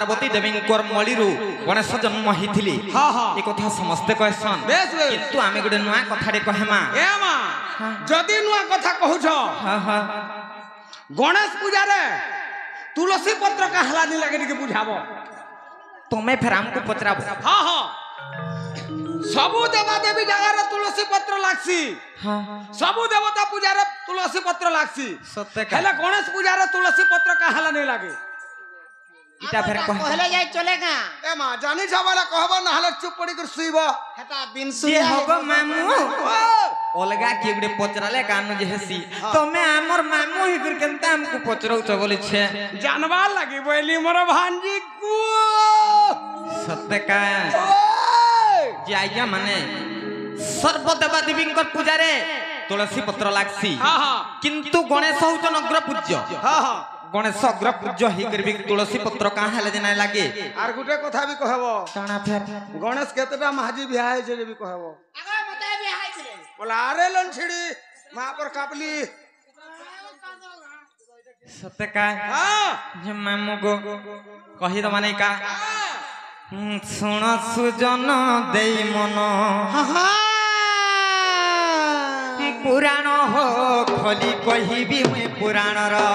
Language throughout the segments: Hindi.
पार्वती देवी मलि गणेश जन्म होती कथा समस्ते कहसन किंतु आमे गोटे नुआ कथाटे कहमा जदि नुआ कथा कहूछ गणेश पूजा रे तुलसी पत्र का हलानी लगे टिके बुझाबो तुम्हें फिर हमको पचराबो हां हां सबु देवा देवी जगह रे तुलसी पत्र लागसी हां सबु देवता पूजा रे तुलसी पत्र लागसी सत्य का हेले गणेश पूजा रे तुलसी पत्र का हलानी लागे इटा फिर कहले जाय चलेगा ए मां जानी छबाला कहबो न हले चुप पड़ी कर सुइबो हेता बिनसु ये होगो मामू ओलगा के गुडे पचराले कान जे हेसी तमे हमर मामू ही गुर केनता हमको पचरौ छ बोले छे जानवा लगी बोली मोर भांजी को सत्य का जे आज्ञा माने सर्व देवा देवी पूजा रे तुलसी पत्र लागसी हां हां किंतु गणेश होचन अग्र पूज्य हां हां गणेश अग्र पूज्य ही करबी तुलसी पत्र का हेले जे नै लागे आर गुटे कथा भी कहबो काना फेर गणेश केतटा महाजी बियाह है जे भी कहबो आगे मते भी हाय छले बोला अरे लंछड़ी मां पर कापली सत्य का हां जे मामू को कहि द माने का सुन सुजन देई मन हां पुराण हो खोली कहिबी मैं पुराण रा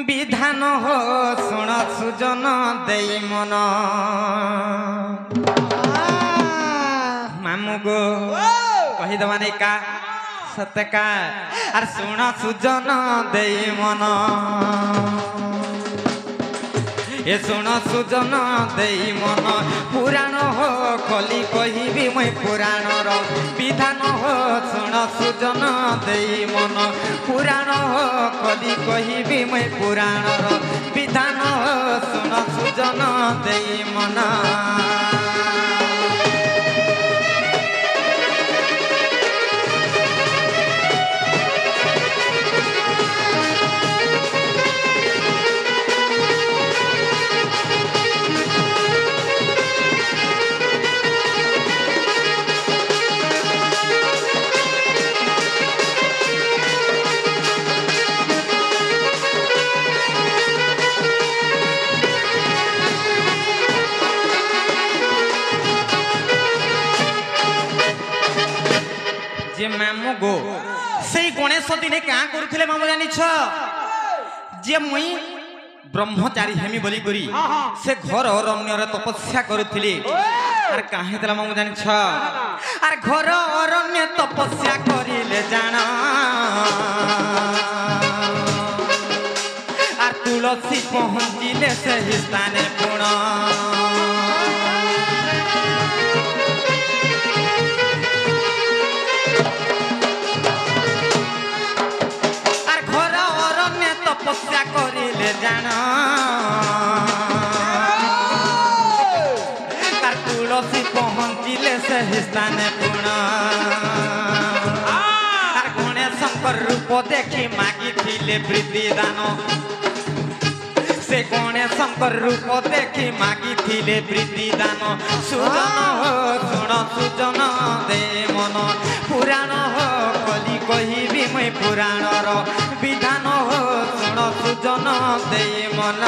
विधान हो सुन सुजन देई मन मामू गो कहि दवाने का सत्य का अर सुन सुजन देई मन ए सुन सुजन देई मन पुराण हो खोली कहिबी मैं पुराण रा विधान हो सुन सुजन देई मन पुराण हो खोली कहिबी मैं पुराण रा विधान हो सुन सुजन देई मन जे मामू गो से गणेश दिने क्या करुले मामू जानी जे मुई ब्रह्मचारी हेमी बोली करी से घर अरण्य तपस्या करुली आर काहे तला मामू जानी आर घर अरण्य तपस्या करिले जाना आर तुलसी पहुंचिले से स्थाने पुणा तपस्या करिले जाना तार तुलसी पहुंचिले से स्थाने पुणा तार गणेशंकर रूप देखी मागी थिले वृद्धि दान से गणेशंकर रूप देखी मागी थिले वृद्धि दान सुजन हो सुन सुजन दे मन पुराण हो कली कहिबी मैं पुराण रो विधान हो सुन सुजन दे मन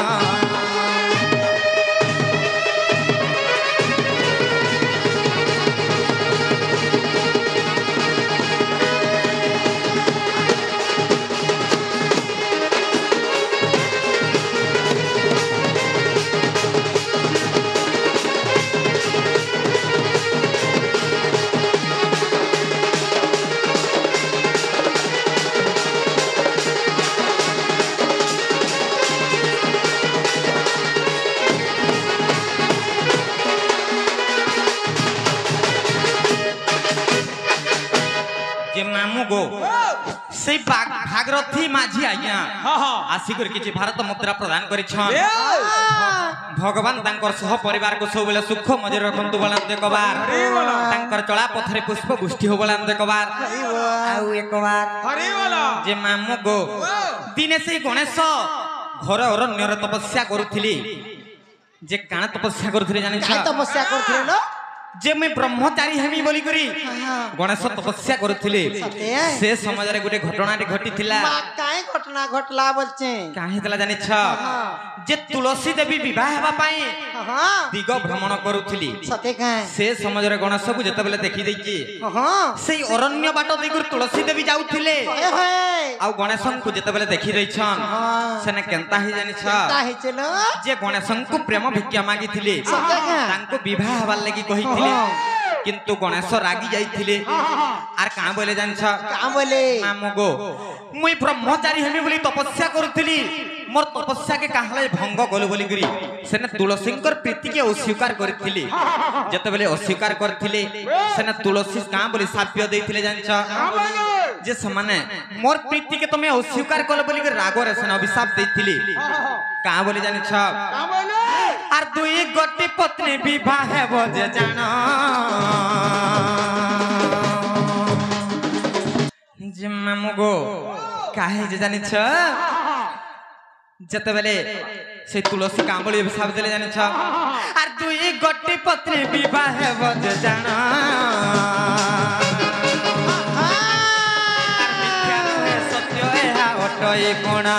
मामू गो से भागरथी माझी आज्ञा आसिक किछि भारत मुद्रा प्रदान करिछन भगवान तांकर सह परिवार को सब बेले सुख मजे रखंतु बोलान देखबार तांकर चला पथरे पुष्प गुष्ठी हो बोलान देखबार आउ एक बार हरि बोला जे मामू गो दिने से गणेश घर अरण्य रे तपस्या करुथिली जे काना तपस्या करुथिले जानि छ तपस्या करथिले लो जे मैं ब्रह्मचारी हेमी बोली करी गणेश तपस्या करुथिले सत्य से समय रे गुटे घटना रे घटी थिला काहे घटना घटला बोलचे काहे तला जानि छ जे तुलसी देवी विवाह हेबा पई हां दिग भ्रमण करुथिली सत्य काहे से समय रे गणेश को जते बेले देखि दैछि हां सेई अरण्य बाट दिगुर तुलसी देवी जाउथिले होय होय आ गणेश को जते बेले देखि दैछन सेने केनता ही जानि छ काहे चलो जे गणेश को प्रेम भिक्षा मागी थिले सत्य काहे तांको विवाह हबार लागि कहिथिले किंतु गणेश रागी जाइथिले आर का बोले जानि छ का बोले मामगो मुई ब्रह्मचारी हेमी बोली तपस्या करुथिली मोर तपस्या के काहले भंग गलो बोली करी सेने तुलसीकर प्रीति के अस्वीकार करथिली जते बेले अस्वीकार करथिले सेने तुलसी का बोली साप्य देथिले जानि छ जे समाने मोर प्रीति के तमे अस्वीकार कल बोली के राग रे सेने अभिशाप देथिली का बोली जानि छ आर दुई गोटी पत्नी विवाह हेबो जे जानो जे मामुगो काहे जे जानि छ जते बेले से तुलसी कांबली अभिशाप देले जानि छ आर दुई गोटी पत्नी विवाह हेबो जे जानो आर मिथ्या नहे सत्य एहा अटई कोणा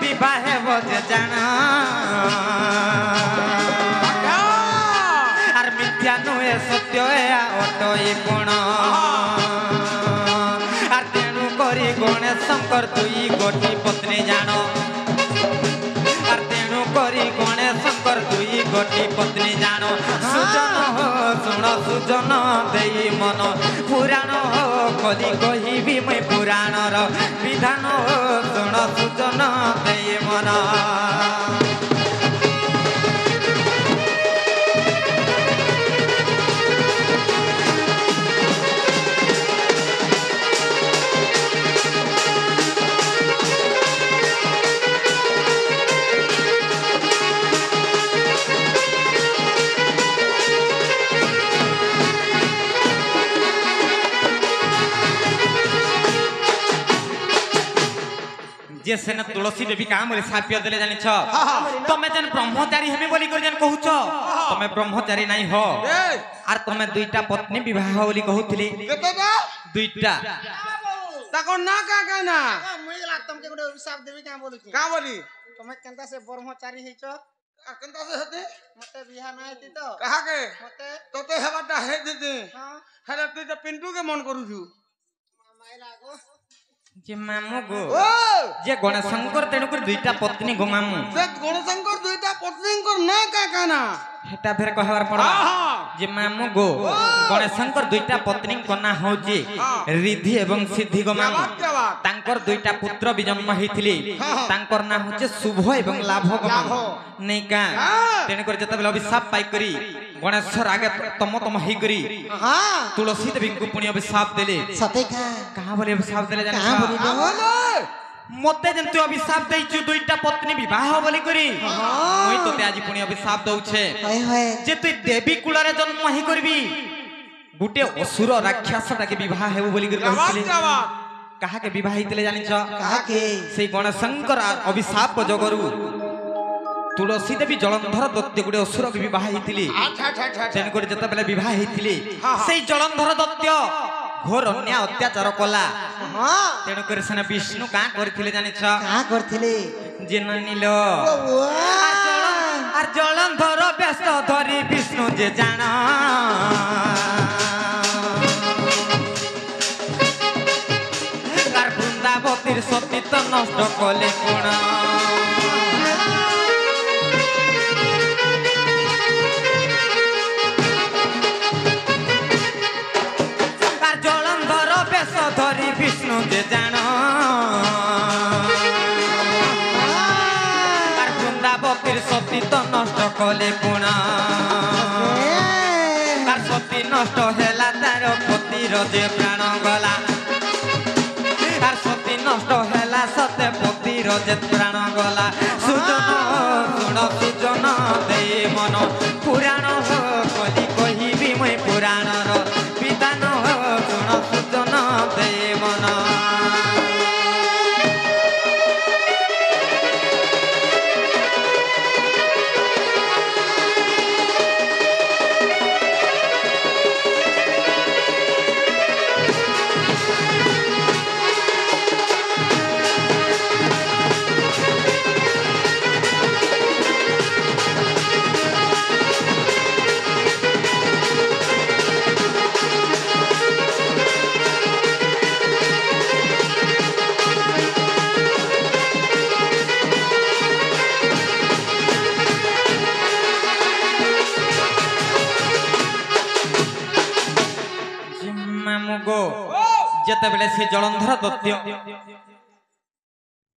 विवाह हेबो जे जानो आर मिथ्या नुहे सत्य अटई कोण आर तेणु करी गणेश शंकर दुई गोटी पत्नी जानो आर तेणु करी गणेश शंकर दुई गोटी पत्नी जानो सुजन हो सुन सुजन देई मन पुराण हो कदी कहिबी मैं पुराणर विधान हो सुन सुजन देई मन जे सेना तुलसी देवी काम रे साप्य देले जानि छ तमे जन ब्रह्मचारी हेमे बोली कर जन कहू छ तमे ब्रह्मचारी नाही हो आर तमे दुईटा पत्नी विवाह बोली कहूथिली केतोटा दुईटा ताको ना का ना मुई ला तुमके गुटे अभिशाप देबी का बोलु का बोली तमे केनता से ब्रह्मचारी हेछ केनता से हते मते बियाह ना हेती तो कहा के मते तोते हेबाटा हे देते हां हेले तू तो पिंटू के मन करू छु माइला गो जे मामू गो ओ जे गणेश शंकर तेणु कर दुईटा पत्नी गो मामू से गणशंकर दुईटा पत्नीकर ना का ना हेटा फेर कहवार पड़बा जे मामू गो गणेश शंकर दुईटा पत्नी कना होजी रिद्धि एवं सिद्धि गो मामू तांकर दुईटा पुत्र भी जन्म हेथिले तांकर ना होचे शुभ एवं लाभ गो मामू नै का तेणु कर जते बेले अभिशाप पाई करी गणेश्वर आगे तम ही करी हां तुलसी देवी को पुण्य अभिशाप देले सते का कहां बोले अभिशाप देले जानि कहां बोली बोले मते जंतु अभिशाप दैछु दुईटा पत्नी विवाह बोली करी मुई तोते आज पुण्य अभिशाप दउछे होय होय जे तू देवी कुल रे जन्म ही करबी गुटे असुर राक्षस के विवाह हेबो बोली कर कहथिले कहा के विवाह हितले जानि छ कहा के से गणेश शंकर अभिशाप जगरु तुलसी देवी जलंधर दत्त गुटे असुर विवाह हितली तेन कर जते बेले विवाह हितली से जलंधर दत्त घोर अन्याय अत्याचार कला हां तेणु कर सेना विष्णु का करथिले जानि छ का करथिले जननील आर जलंधर व्यस्त धरी विष्णु जे जाना आर वृंदावतीर सतीत्व नष्ट कले कोण आर जलंधर व्यस्त धरी विष्णु जे जाना सतीत्व नष्ट कले कोण तार सती नष्ट हेला तार पतिर जे प्राण गला तार सती नष्ट हेला सते पतिर जे प्राण गला सुजन सुन सुजन दे मन पुराण हो कली कहिबी मैं पुराणर विधान हो सुन सुजन दे मन ମାମୁଁ ଗୋ ଯେତେବେଳେ ସେ ଜଳନ୍ଧର ଦତ୍ୟ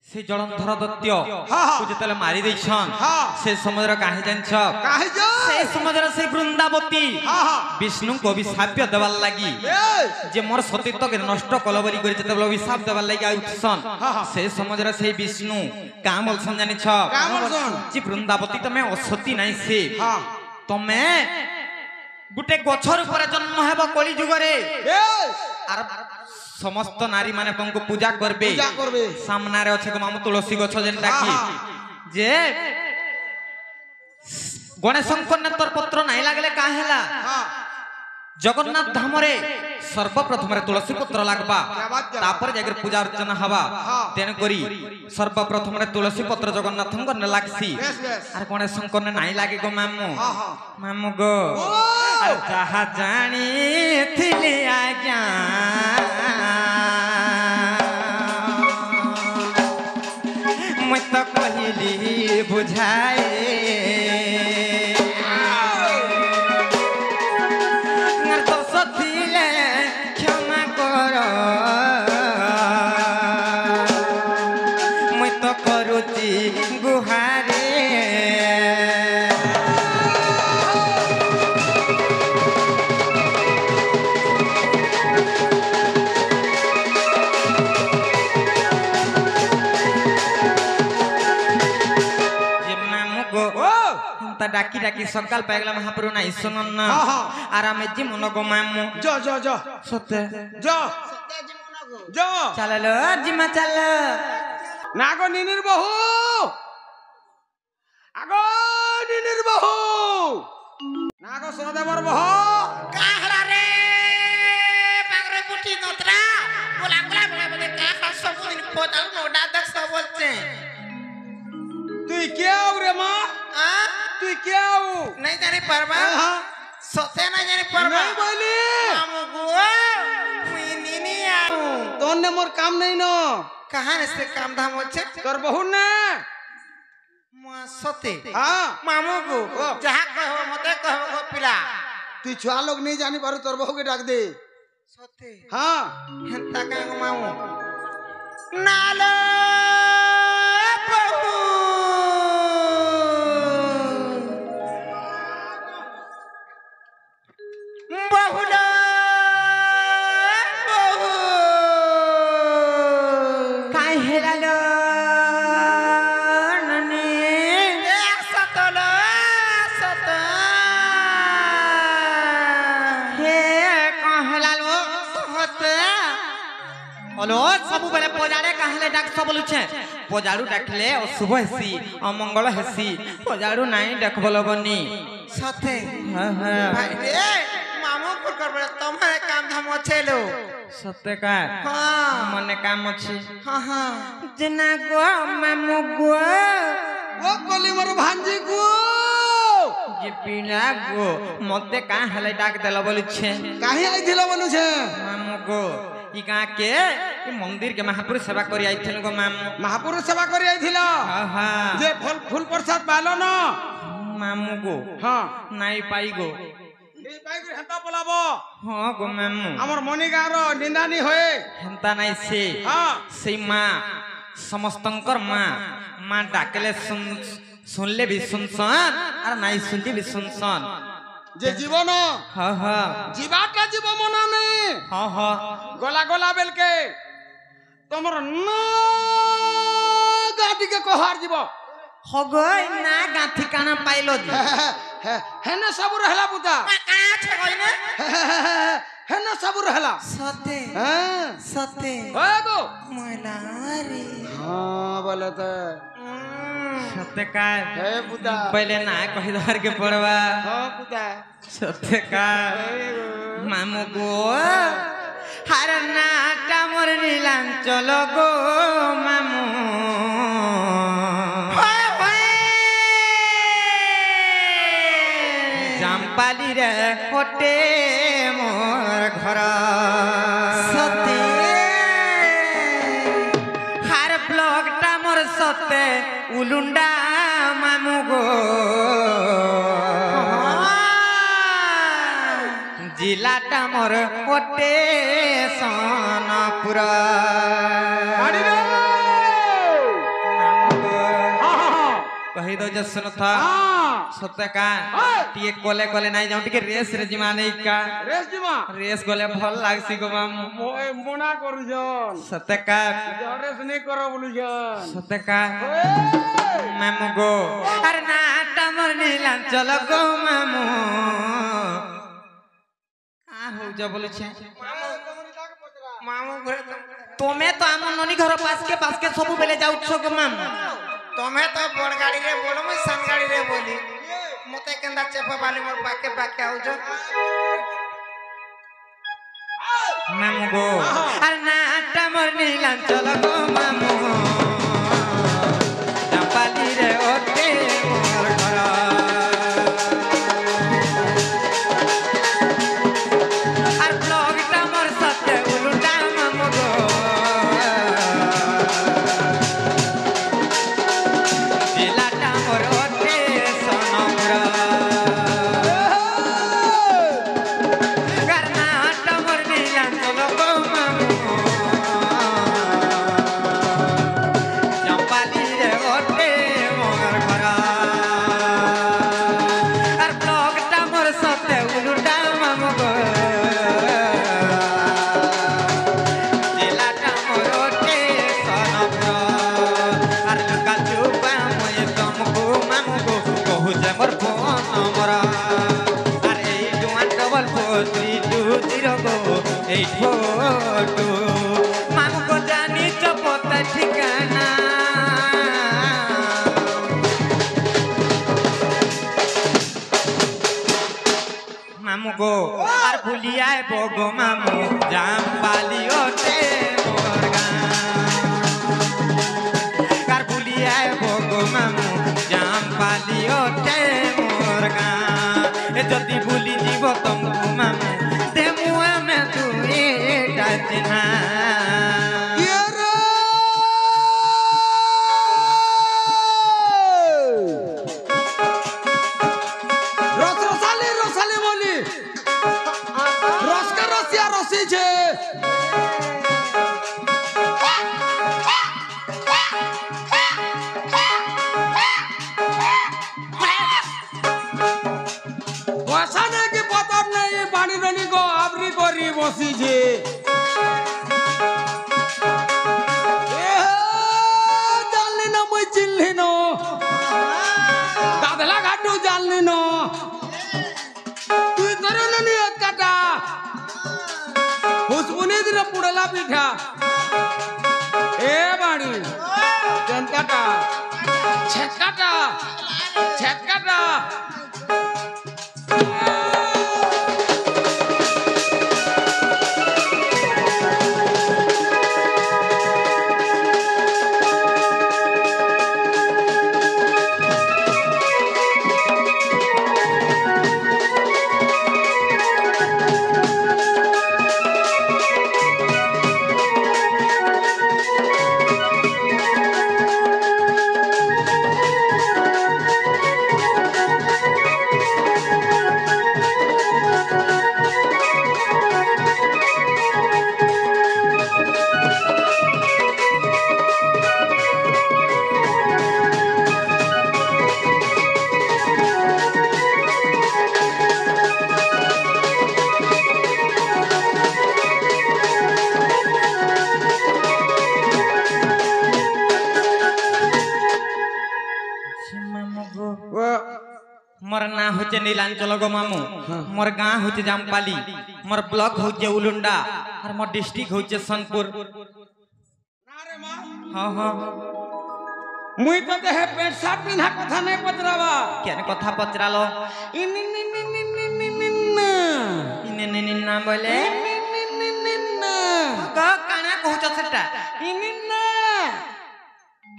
ସେ ଜଳନ୍ଧର ଦତ୍ୟ କୁ ଯେତେବେଳେ ମାରି ଦେଇଛନ୍ ସେ ସମୟର କାହିଁ ଜାଣିଛ ସେ ସମୟର ସେ ବୃନ୍ଦାବତୀ ବିଷ୍ଣୁଙ୍କୁ ଅଭିଶାପ ଦେବାର ଲାଗି ଯେ ମୋର ସତୀତ୍ୱ ନଷ୍ଟ କଲ ବୋଲି କରି ଯେତେବେଳେ ଅଭିଶାପ ଦେବାର ଲାଗି ଆଉଛନ୍ ସେ ସମୟର ସେଇ ବିଷ୍ଣୁ କାଁ ବୋଲଛନ୍ ଜାଣିଛ ଯେ ବୃନ୍ଦାବତୀ ତମେ ଅସତୀ ନାହିଁ ସେ ତମେ ଗୋଟେ ଗଛର ଉପରେ ଜନ୍ମ ହେବ କଳି ଯୁଗରେ আর সমস্ত নারী মানে তোমাকে পূজা করবে সামনারে আছে গো মামু তুলসী গছ যেটা কি যে গণেশঙ্কর তোর পত্র নাই লাগলে কা হেলা জগন্নাথ ধামরে সর্বপ্রথমে তুলসী পত্র লাগবা তারপরে যাই পূজা অর্চনা হবা তেন করি সর্বপ্রথমে তুলসী পত্র জগন্নাথঙ্কর লাগছি আর গণেশঙ্কর নাই লাগে গো মামু মামু গো আর যাহা জানিଥିଲି আজ্ঞা মুই তো কহিলি বুঝাই ডাকি ডাকি সকাল পাই গেলাম মহাপ্রভু নাই শুনুন না আর আমি জি মন গো মামু জ জ জ সত্যি জ জ চালালো জিমা চাল না গো নিনির বহু আগো নিনির বহু না গো সদেবর বহু কাহলা রে বাগরে পুটি নতরা গোলা গোলা বলে বলে কাহলা সবদিন পোতাল নোডা দেখ সব বলছে তুই কেউ রে মা তুই কেউ नहीं जाने परवा सोते ना जाने परवा नहीं बोली मामू गो मुई नीनी आऊ तोने मोर काम नहीं न कहां से काम धाम होचे तोर बहु ने मुआ सोते हां मामू गो जहा कहबो मते कहबो गो पिला तू छुआ लोग नहीं जानी पारू तोर बहु के डाक दे सोते हां हेंता कांग मामू नालो बहु बहुला बहु काय हेलालो ननी सतला सत हे का हेलालो होते ओलो सब बेले पोजाड़े काहले डाक सब लुछे पोजाड़ू डाकले अशुभ हेसी अमंगल हेसी पोजाड़ू नाही देखबलो बनी सते हां हां भाई रे मामू पुर करबे तुम्हारे काम धाम छेलो सत्य का हां मने काम अछि हां हां जना गो मामू गो ओ कोली मोर भांजी को जे पिला गो मते का हेले डाक देलो बोली छे काहे आई थिलो बनु छे मामू गो ई गां के ई मंदिर के महापुरुष सेवा करी आइथिल गो मामू महापुरुष सेवा करी आई थिलो हां हां जे फूल प्रसाद पालो न मामू गो हां नाई पाई गो এই বাইক হেতা পলাবো हां गो मामू আমার মনি গাঁর নিন্দানি হয়ে হেন্তা নাই সে हां সেই মা সমস্তঙ্কর মা মা ডাকলে শুনলে বি শুনছন আর নাই শুনলে বি শুনছন যে জীবন হাঁ হাঁ জীবাটা জীব মনা নেই হাঁ হাঁ গলা গলা বেলকে তোমার না গাটিকে কহার জীব হগই না গাঁথি কানা পাইলো জি হেনে সবু রহলা পুতা का छे गइने হেনে সবু রহলা सते হ্যাঁ सते ওই গো मोला रे हां बोले तो सत्य का हे पुता पहले ना कहि दर के पड़वा हां पुता सत्य का मामू गो हर नाटा मोर नीलांचल गो मामू জাম্পালি রে কোটে মোর ঘর সতে হার ব্লকটা মোর সতে উলুন্ডা মামু গো জিলা जिलाटा मोर ओटे सोनपुर कही दो सुन था सत्य का टिए कोले कोले नहीं जाऊं टिके रेस रे जिमा नहीं का रेस गोले भल लागसी गो मामू मना करू जन सत्य का रेस नहीं करो बोलू जन सत्य का मामू गो अरे ना टमर नीला चलो गो मामू का हो जा बोलू छे मामू घरे तुम्हें तो आम ननी घर पास के सब बेले जाउ छो गो मामू तुम्हें तो बड़ गाड़ी रे बोलो मैं सन गाड़ी रे बोली मते केंदा चेपा बाली मोर पाके आउ जो मामू गो अरे ना टमर नीला चलो गो मामू चंपाली रे ओटे मोर घर अरे ब्लॉग टमर सत्य उलुंडा मामू गो जिलाटा मोर ओटे सोनपुर कर्नाटक मोर नीला चलो गो मामू चंपाली रे ओटे मोर घर अर ब्लॉग टा मोर सत्य उलुंडा मामू गो जिलाटा मोर ओटे सोनपुर अर लुका चुपा मुझे तुमको मामू गो कहू जे मोर फोन नंबर अरे 814432 गो 84 मामू को जानी चपता ठिकाना मामू गो आर भूलिया बोगो मामू जाम पाली ओटे मोर गार भूलिया बोगो मामू जाम पाली ओटे मोर ए जदि भूली जीव तुमको मामू दे मुआ में तू एटा चिन्हा রসালি বলি রসকা রসিয়া রসিছে পয়সা নাকি পতর নেই পানি রনি গো আবরি করি বসিছে জানলি না মই চিনলি না গাদলা ঘাটু জানলি না তুই তোর নিয়ত কাটা হুসবুনি দিলে পুড়লা পিঠা এ বাড়ি চেনকাটা ছেটকাটা ছেটকাটা मोर ना होचे नीलांचल गो मामू मोर गाँ होचे जामपाली मोर ब्लॉक होचे उलुंडा और मोर डिस्ट्रिक्ट होचे सोनपुर हाँ हाँ मुई तो देहे पेट साफ पिन्हा कथा नहीं पचरावा क्या कथा पचरालो इने ना बोले काना कहूच सेटा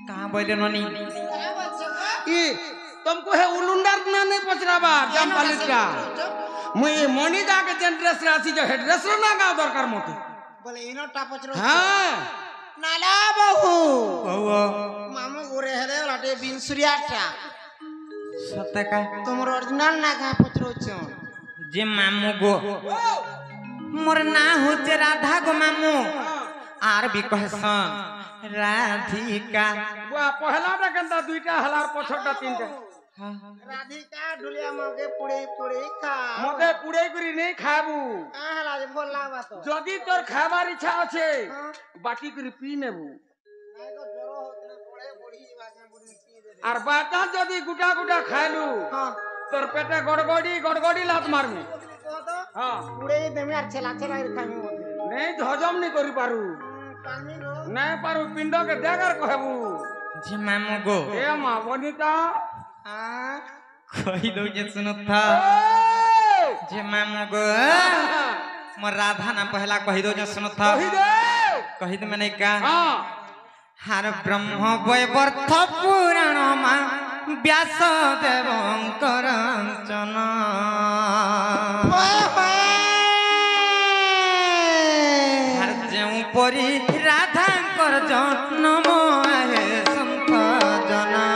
कहाँ बोले ननी तुमको है उलुंडार ना नहीं पचरावा जामपाली का मुई मनी जाके जेन ड्रेस रासी जो हेड ड्रेस ना गाव दरकार मते बोले इनो टापचरो हां नाला बहु बहु मामू गोरे हेले लाटे बिनसुरियाटा सत्य का तुम ओरिजिनल ना का पचरो छ जे मामू गो मोर ना होचे राधा गो मामू आर भी कहसन राधिका बुआ पहला टा केनता दुईटा हलार पछटा तीनटा राधिका ढुलिया मगे पुड़े पुड़े खा मते पुड़े करी नहीं खाबू हला जे बोलला बात যদি তোর খাবার ইচ্ছা আছে বাটি করে পি নেবু নাই তো জড় হতলে পড়ে বড়ি বাজনা বুড়ি পি দে আর বাটা যদি গুটা গুটা খাইলু हां তোর পেটে গড়গড়ি গড়গড়ি লাত মারবি কো তো হ্যাঁ পুড়ে দেমি আর ছেলা ছেলা খামি মতে নেই হজম নি করি পারু পানি रो নাই পারু পিণ্ডকে দেগার কহবু যে মামু গো এ মা বনিতা हां কহি দউ যে सुनथा जे मामू गो मोर राधा ना पहला कहि दो जे सुनथा কহি দে कहि दे मैंने का হ্যাঁ हार ब्रह्म वैवर्त पुराण मा व्यास देवंकर चन हार जेउ परी राधांकर जन्म आहे संत जना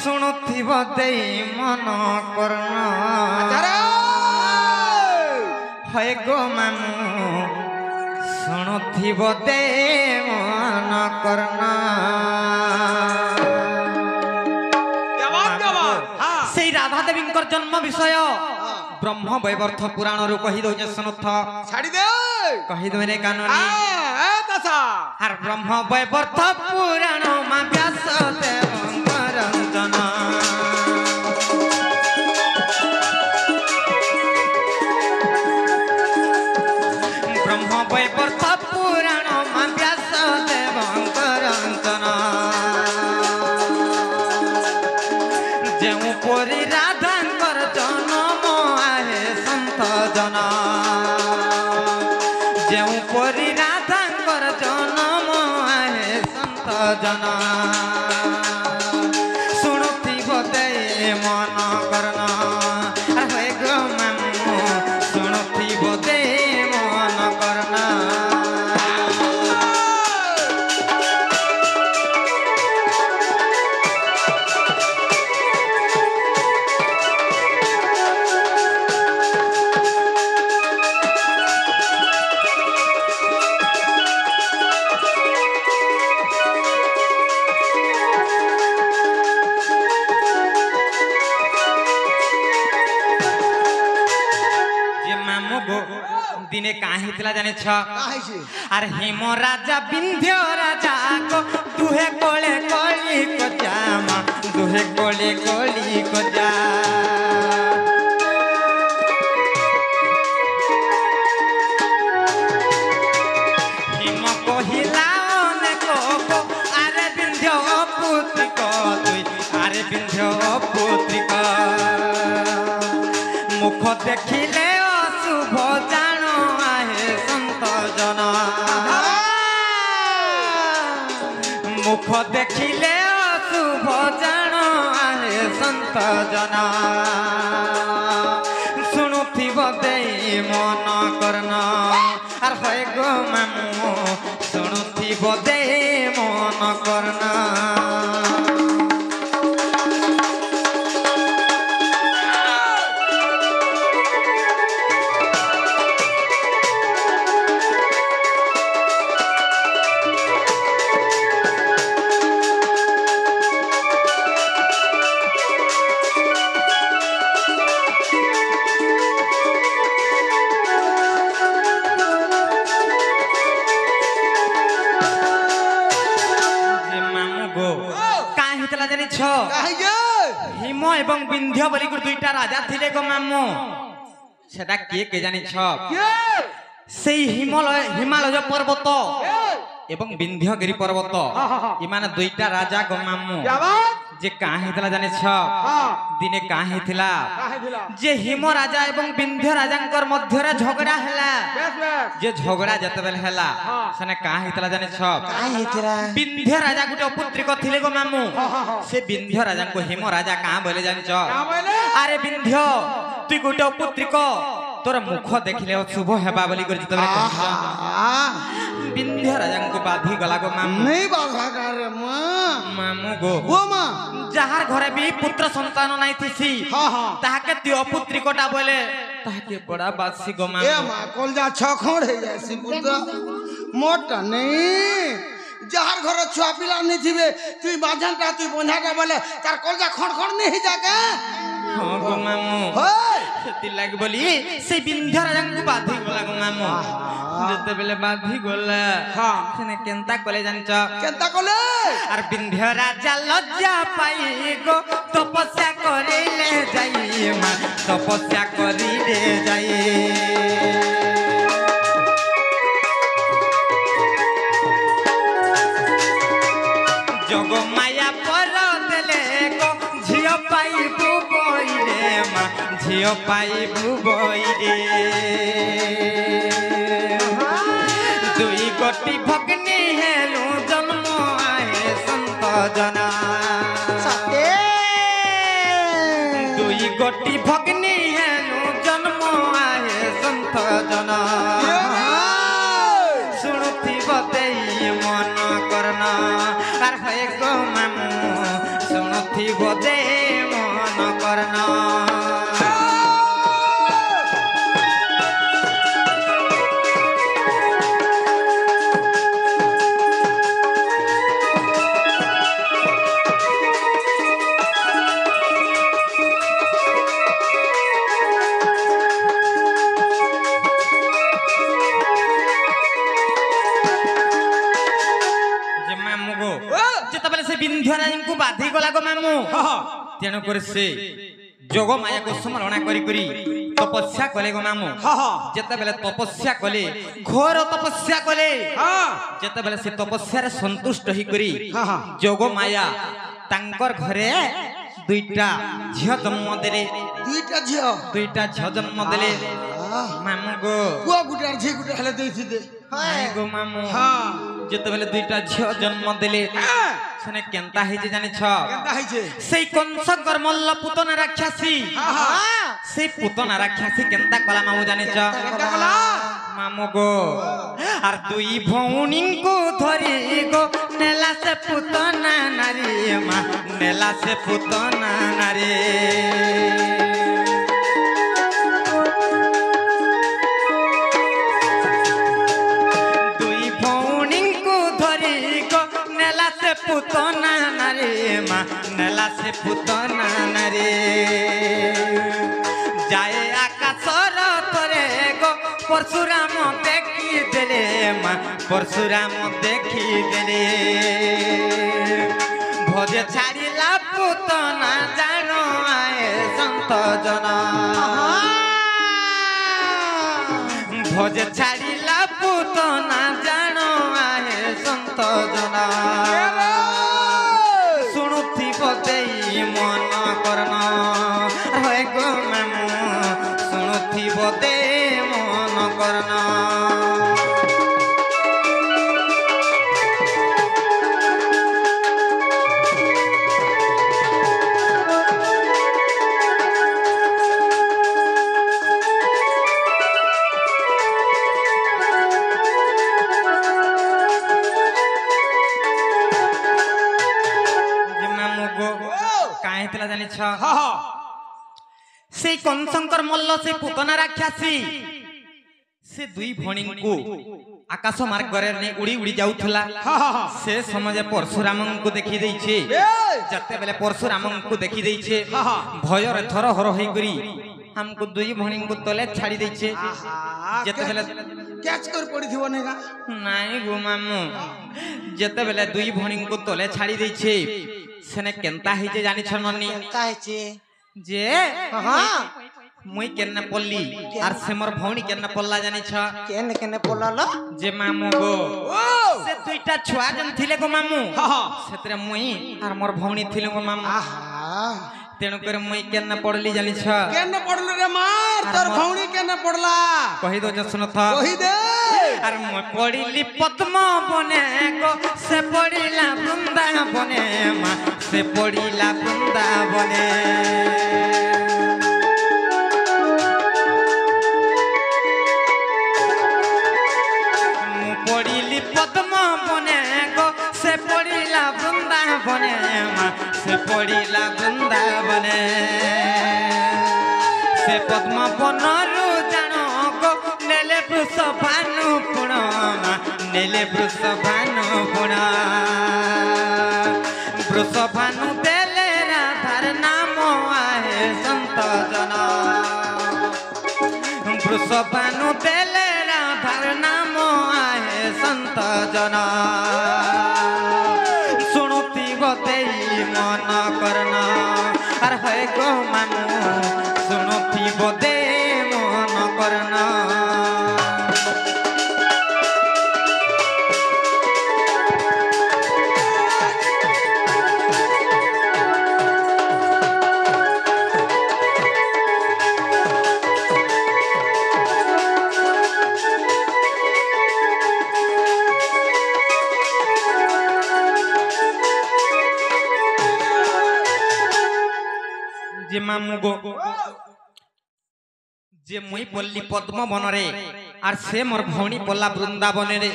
शुणुथिब देई मन कर्ण है गो मामू शुणुथिब दे मन कर्ण সেই রাধা দেবীঙ্কর জন্ম বিষয় ব্রহ্ম বৈবর্ত পুরাণ রু কহি দউছে শুনুথ ছাড়ি দে কহি দউনে কাননি এ তাসা আর ব্রহ্ম বৈবর্ত পুরাণ মা ব্যাস দেবঙ্কর জন ব্রহ্ম বৈবর্ত পুরাণ মা ব্যাস দেবঙ্কর জন যেউ পরি রাধাঙ্কর জন্ম আহে সন্ত জন যেউ পরি রাধাঙ্কর জন্ম আহে সন্ত জন শুণুথিব দে মন কর্ণ আর হয়ে গো মামু শুণুথিব দে মন কর্ণ दिने काहे तिला जाने छ अरे हिम राजा विंध्य राजा को दुहे कोले कोली को जामा दुहे कोले कोली को जा हिम को हिलाओने को अरे विंध्य पुत्री को तुई अरे विंध्य पुत्री को मुख देखिले अशुभ जानो आहे संत जन मुख देखिले अशुभ जानो आहे संत जन शुणुथिब देई मन कर्ण आर होय गो मामू शुणुथिब देई मन कर्ण हिम एवं विंध्य बोली दुईटा राजा थिले गो मामू सेटा के जानि छ सेई हिमालय पर्वत एवं विंध्यगिरी पर्वत इमान दुईटा राजा गो मामू जे कहाँ हेतला जाने छ दिने कहाँ हेतला जे हिम राजा एवं विंध्य राजांकर मध्य रे झगड़ा हैला जे झगड़ा जतबेल हैला सने कहाँ हेतला जाने छ विंध्य राजा गुटे पुत्रिक थिले गो मामू से विंध्य राजा को हिम राजा कहाँ बोले जानि छ अरे विंध्य तू गुटे पुत्रिक तोर मुख देखले शुभ हेबा बोली कर जतबे विंध्य राजा को बाधी गला गो मामू नहीं बाधा रे मामू गो वो मां जहार घरे भी पुत्र संतान नहीं थिसी हां हां ताहाके दियो पुत्री कोटा बोले ताहाके बड़ा बासी गो ए मामू मां कलजा छखड़ हे जासी पुत्र मोटा नहीं जहार घर छुआ पिला नहीं थिबे तुई बाजनटा तुई बंधाटा बोले तार कलजा खड़ नहीं जाके हां गो मामू होय सेति लाग बोली से विंध्य राजा को बाधी गला गो मामू जते बेले बाधी गला हां सेने केंता कले जानछ केंता कले आर विंध्य राजा लज्जा पाई गो तपस्या करिले जाई मां तपस्या करिले जाई जग माया पर देले गो झियो पाई बुबइले मां झियो पाई बुबइले दुई गोटी भगनी हेलु जन्म आए संत जना दुई गोटी भगनी हेलु जन्म आए संत जना शुणुथी बदेई मन करना आर हे गो मामू शुणुथी बदे मन करना विंध्यराज बाधी गला गो मामू तेणु कर से जोग माया को स्मरण करी तपस्या कले गो मामू जेते बेले तपस्या कले घोर तपस्या कले जेते बेले से तपस्या रे संतुष्ट ही करी जोग माया तांकर घरे दुईटा झियो जन्म देले दुईटा झियो जन्म देले मामू गो पुआ गुटार झी गुटा हले देथि दे हाय गो मामू जेते बेले दुईटा झियो जन्म देले सने केंता हे जे जानि छ केंता हे जे सेई कंसकर मल्ल पुतना राक्षसी सेई पुतना राक्षसी केंता कला मामू जानि छ केंता कला मामू गो आर दुई भौणी को धरी गो नेला से पुतना नारी मा नेला से पुतना नारी पुतना नारे मा नेला से पुतना नारे जाए आकाशर तोरे गो परशुराम देखी देले मा परशुराम देखी देले भोज छाड़िला पुतना जानो आए संत जना भोज छाड़िला पुतना जानो आए संत जना शुणुथी बदेई मन करना हे गो मामू शुणुथी बदे मन करना जानी से कंसंकर मल्ल से पुतना राक्षसी से दुई भणी को आकाश मार्ग ने उड़ी उड़ी जाउथला से समय परशुराम को देखी देइछे जते बेले परशुराम को देखी देइछे भय रे थर हर होई करी हमको दुई भणी को तले छाड़ी देइछे जते बेले कैच कर पड़ी थी बनेगा नाही गो मामू जते बेले दुई भणी को तले छाड़ी देइछे सेने केंता हिजे जानि छननी केंता हिजे जे मुई केन्ना पल्ली आर से मोर भौणी केन्ना पल्ला जानि छ केने केने पल्ला जे मामू गो से दुईटा छुआ जन थिले गो मामू सेतरे मुई आर मोर भौणी थिले गो मामू तेणु कर मुई केन्ना पड़ली जानि छ केन्ना पड़ल रे मार तोर भौणी केन्ना पड़ला कहि दो जे सुन था कहि दे आर मुई पड़िली पद्म बने गो से पड़िला वृंदावने मा से पड़िला वृंदावने पड़िला वृंदावने से पद्म बनरु जानक नेले वृषभानु पुण नेले वृषभानु पुण वृषभानु देले राधार नाम आहे संत जन वृषभानु देले राधार नाम आहे संत जन शुणुती बदेई मन करना अर है गो मामू शुणुती बदे मन करना जे मामू गो जे मुई पल्ली पद्म बनरे आर से मोर भौणी पल्ला वृंदावन रे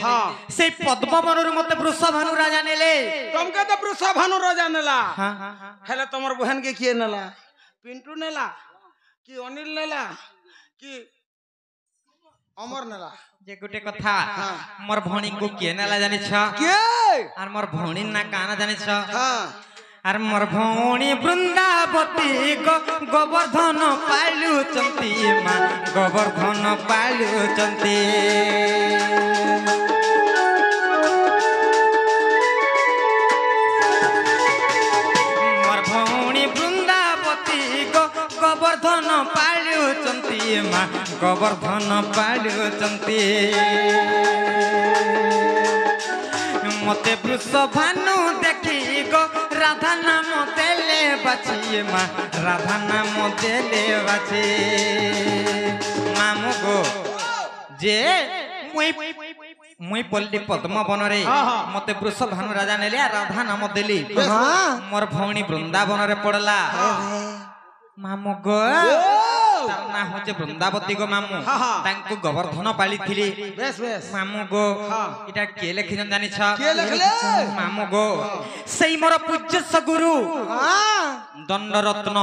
से पद्म बनरु मते वृषभानु राजा नेले तुमके तो वृषभानु राजा नेला हां हेले तमर बहन के किए नेला पिंटू नेला कि अनिल नेला कि अमर नेला जे गुटे कथा मोर भौणी को के नेला जानि छ के आर मोर भौणी ना काना जानि छ हां आर मोर भौणी वृंदावती गोवर्धन पालु चंती मां गोवर्धन पालु चंती मोर भौणी वृंदावती गोवर्धन पालु चंती मां गोवर्धन पालु चंती मते वृषभानु देखी गो राधा नाम देले बाछी माँ राधा नाम देले बाछी मामू गो जे मुई पल्ली पद्म बनरे मते वृषभानु राजा नेले राधा नाम देली मोर भौणी वृंदावन रे पड़ला मामू गो तार ना होचे वृंदावती गो मामू तांको गोवर्धन पाली थिली बेस बेस मामू गो इटा के लेखिन जानि छ के लिखले मामू गो सेई मोर पूज्य सगुरु दंड रत्न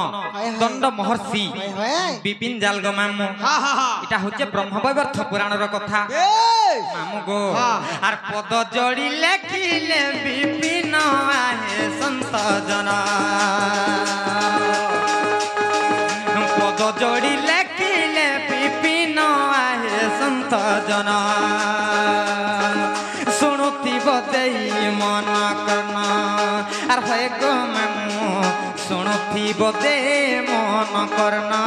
दंड महर्षि विपिन जाल गो मामू इटा होचे ब्रह्मवैवर्त पुराण रो कथा मामू गो आर पद जोड़ी लेखिले विपिन आहे संत जना पद जोड़ी लेखिले विपिन आहे संत जना शुणुती बदेई मन करना आर भय गो मामू शुणुती बदे मन करना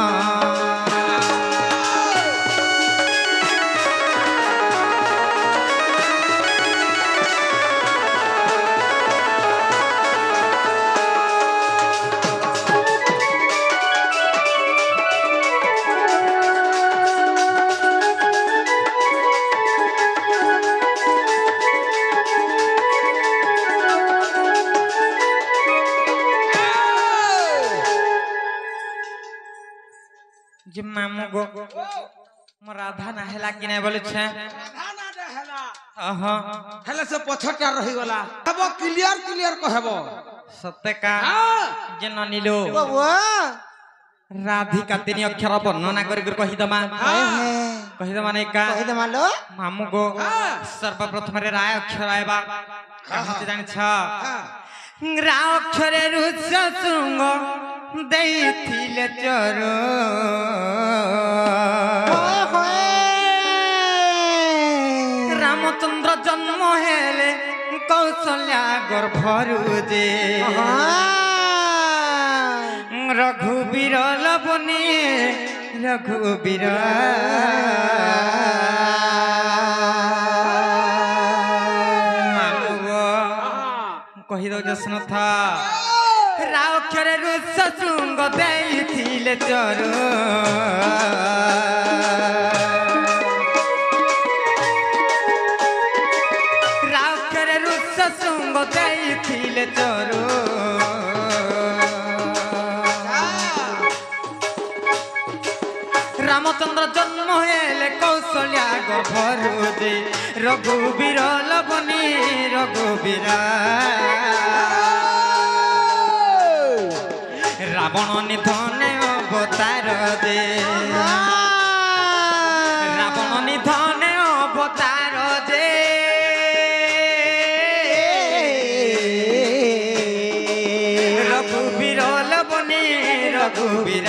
जे मामू गो मोर राधा ना हेला कि नै बोले छे राधा ना हेला अहा हेले से पछटा रही गला हबो क्लियर क्लियर कहबो सत्य का जे न नीलो बाबा राधिका तीन अक्षर वर्णना करि कहि दमा नै का कहि दमा लो मामू गो सर्वप्रथम रे राय अक्षर आइबा कहते जानि छ रा अक्षर रुच सुंग देथिले चरो रामचंद्र जन्म हेले कौशल्या गर्भरु जे रघुवीर लबनी रघुवीर कहि दो जसन था राक्षरे रुस सुंग देथिले चरो राक्षरे रुस सुंग देथिले चरो रामचंद्र जन्म हेले कौशल्या गर्भरु जे रघुवीर लबनी रघुवीर রাবণ নিধনে অবতার দে রাবণ নিধনে অবতার দে রঘুবীর লবণে রঘুবীর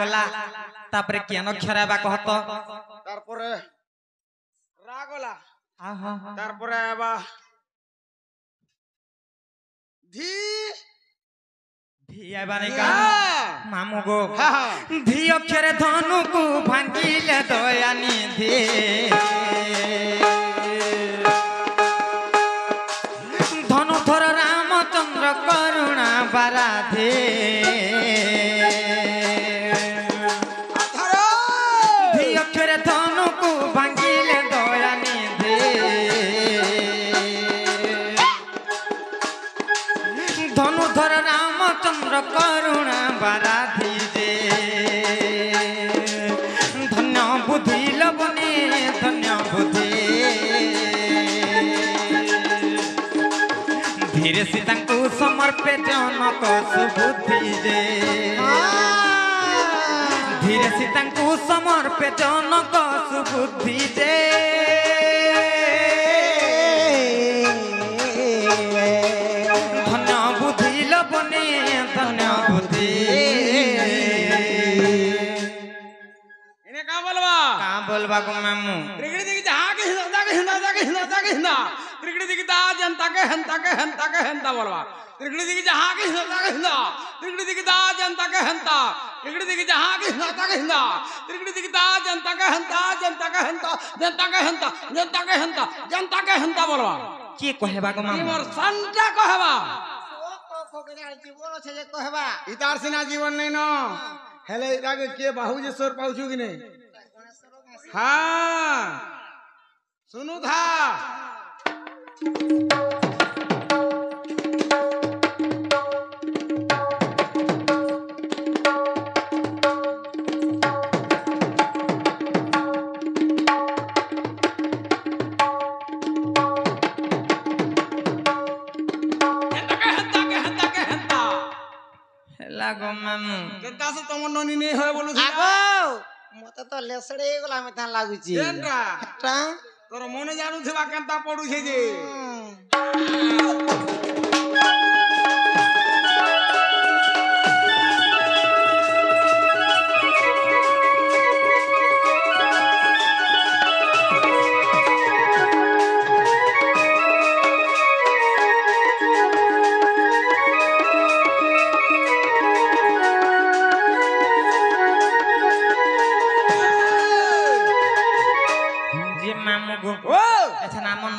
গলা তারপরে কেন খেরাবা কহত তারপরে রাগলা তারপরে আবার ধি ধি আইবানিকা মামু গো ধি অক্ষরে ধনুকু ভাঙ্গিলে দয়ানি ধে ধনুধর রামচন্দ্র করুণা বারাধে ধনুকু ভাঙ্গিলে দয়ানি দে ধনুধর রামচন্দ্র করুণা বারাধি দে ধন্য বুদ্ধি লবণে ধন্য বুদ্ধি ধীরে সীতাଙ୍କୁ সমর্পে জনক সুবুদ্ধি দে ধীরে সীতাଙ୍କୁ সমর্পে জনক সুবুদ্ধি দে ধন্য বুদ্ধি লবণে ধন্য বুদ্ধি এনে কা বলবা গো মামু ত্রিগড়ি দিকে যাকে হিন্দা ত্রিগড়ি দিকে তা জনতাকে হেন্তা বলবা ত্রিগড়ি দিকে যাকে হিন্দা ত্রিগড়ি দিকে তা জনতাকে হেন্তা ত্রিগড়ি দিকে যাকে হিন্দা ত্রিগড়ি দিকে তা জনতাকে হেন্তা বলবা কি কহেবা গো মামু মোর সন্তা কহেবা জীবন আছে যে কহবা ইতার সিনা জীবন নাই ন হেলে আগে কে বাহুজেশ্বর পাউছু কি নাই হ্যাঁ শুনু থা লাগো মামু কেনতা সে তোমার ননি নেই হয় বলু আগো মতে তো লেসড়ে গলা মেতা লাগুছি কেনটা টা তোর মনে জানু থিবা কেনতা পড়ুছে যে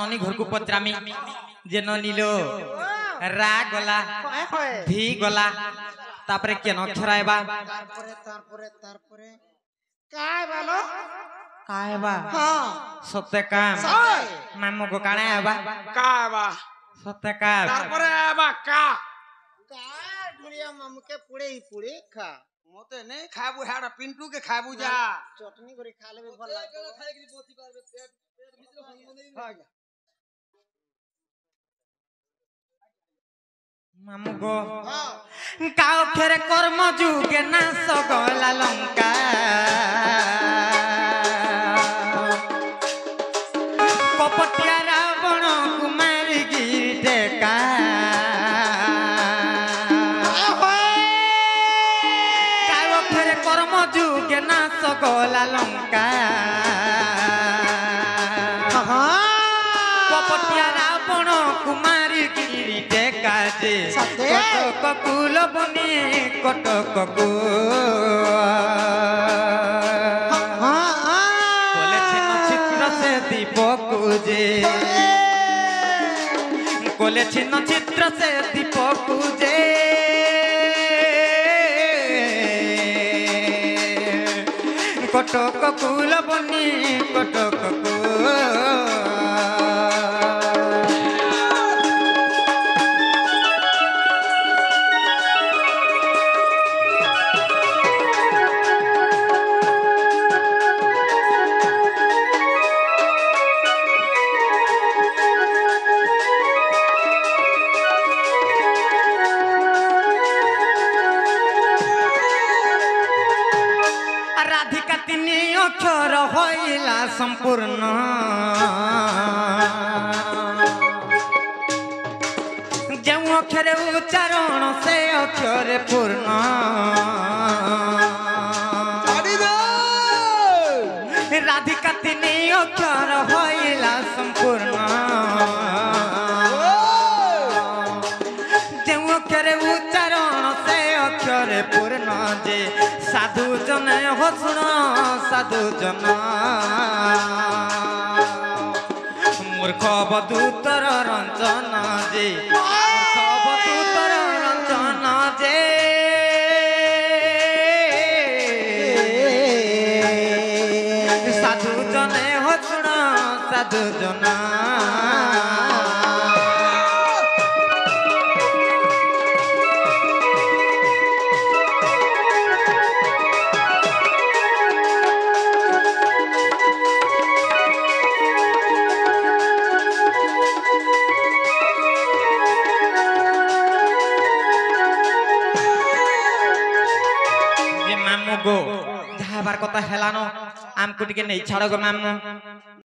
ननी घर को पचरामी जे ननीलो रा गला धी गला तापरे केन खरायबा तारपरे काय बालो कायबा हां सत्य काम मामू को काणे आबा कायबा सत्य काम तारपरे आबा का ढुलिया मामू के पुड़े खा मते नहीं खाबू हाड़ा पिंटू के खाबू जा चटनी করে খা লেবে ভালো লাগে খাই কি বতি পারবে পেট ভিতরে সম্বন্ধ নেই मामू गो काओ खेरे कर्म जुगे नाश गला लंका कपटिया रावण कुमार गिरते का काओ खेरे कर्म जुगे नाश गला लंका कपटिया रावण कुमार गिरते काजे कटक कुल बने कटक को कोले छिन्न चित्र से दीपक जे कोले छिन्न चित्र से दीपक जे কটক কুল বনি কটক রাধিকা তিনি অক্ষর হইলা সম্পূর্ণ যে অক্ষরে উচ্চারণ সে অক্ষরে পূর্ণ রাধিকা তিনি অক্ষর হইলা সম্পূর্ণ যে অক্ষরে উচ্চারণ সে অক্ষরে পূর্ণ যে সাধু জনে হসুণ সাধু জন মূর্খ বধূতর রঞ্জন যে মূর্খ বধূতর রঞ্জন যে সাধু জনে হসুণ সাধু জন गो जहाबार कथा हेलानो आमको टिके नहीं छाड़ो गो मामू